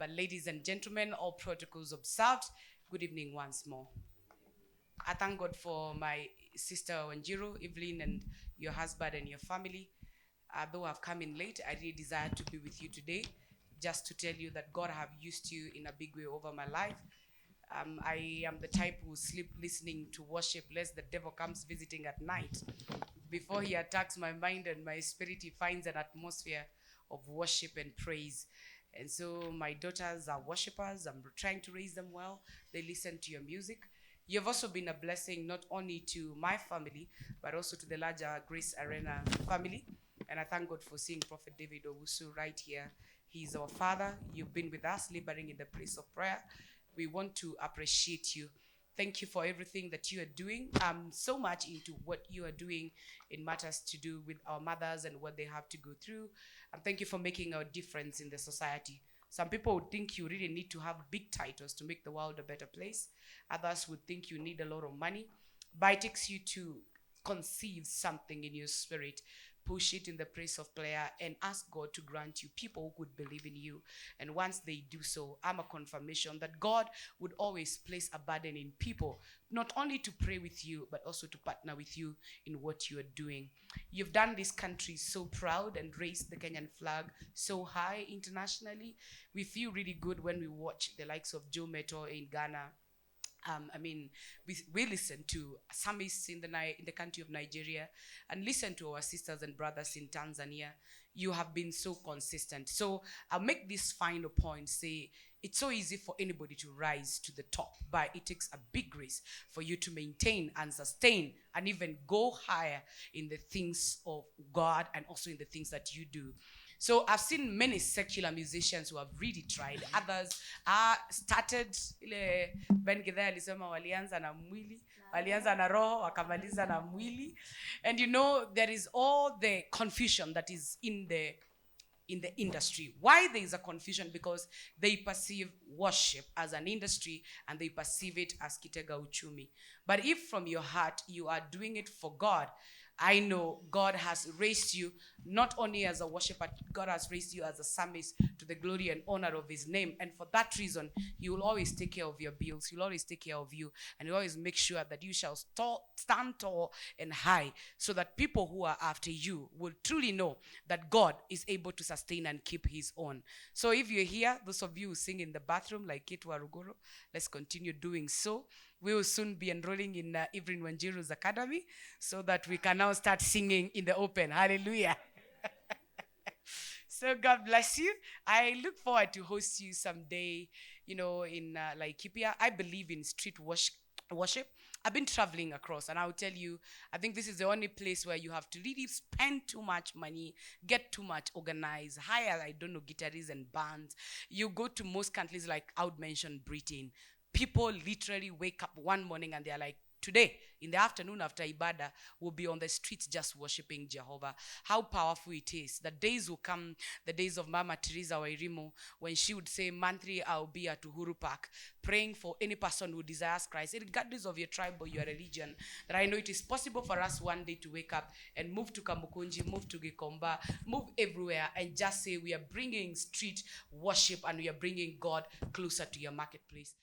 But ladies and gentlemen, all protocols observed, good evening once more. I thank God for my sister Wanjiru, Evelyn, and your husband and your family. Though I've come in late, I really desire to be with you today, just to tell you that God have used you in a big way over my life. I am the type who sleep listening to worship, lest the devil comes visiting at night. Before he attacks my mind and my spirit, he finds an atmosphere of worship and praise. And so my daughters are worshipers. I'm trying to raise them well. They listen to your music. You've also been a blessing not only to my family, but also to the larger Grace Arena family. And I thank God for seeing Prophet David Owusu right here. He's our father. You've been with us, laboring in the place of prayer. We want to appreciate you. Thank you for everything that you are doing. I'm so much into what you are doing in matters to do with our mothers and what they have to go through. And thank you for making a difference in the society. Some people would think you really need to have big titles to make the world a better place. Others would think you need a lot of money. But it takes you to conceive something in your spirit, push it in the place of prayer, and ask God to grant you people who could believe in you. And once they do so, I'm a confirmation that God would always place a burden in people, not only to pray with you, but also to partner with you in what you are doing. You've done this country so proud and raised the Kenyan flag so high internationally. We feel really good when we watch the likes of Joe Meto in Ghana. We listen to psalmists in the country of Nigeria, and listen to our sisters and brothers in Tanzania. You have been so consistent. So I'll make this final point, say it's so easy for anybody to rise to the top, but it takes a big grace for you to maintain and sustain and even go higher in the things of God and also in the things that you do. So I've seen many secular musicians who have really tried. Others started ile Ben Gidhay alisema walianza na mwili, walianza na roho, wakamaliza na mwili. And you know, there is all the confusion that is in the industry. Why there is a confusion? Because they perceive worship as an industry and they perceive it as kitega uchumi. But if from your heart you are doing it for God, I know God has raised you not only as a worshiper, God has raised you as a psalmist to the glory and honor of his name. And for that reason, he will always take care of your bills. He will always take care of you. And he will always make sure that you shall stand tall and high, so that people who are after you will truly know that God is able to sustain and keep his own. So if you're here, those of you who sing in the bathroom like Cate Waruguru, let's continue doing so. We will soon be enrolling in Evelyn Wanjiru's academy, so that we can now start singing in the open. Hallelujah. So God bless you. I look forward to host you someday, in Laikipia. I believe in street worship. I've been traveling across, and I'll tell you, I think this is the only place where you have to really spend too much money, get too much organized, hire, guitarists and bands. You go to most countries, like I would mention Britain. People literally wake up one morning and they're like, today, in the afternoon after Ibadah, we'll be on the streets just worshiping Jehovah. How powerful it is. The days will come, the days of Mama Teresa Wairimu, when she would say, monthly I'll be at Uhuru Park, praying for any person who desires Christ, regardless of your tribe or your religion. That I know it is possible for us one day to wake up and move to Kamukunji, move to Gikomba, move everywhere, and just say we are bringing street worship and we are bringing God closer to your marketplace.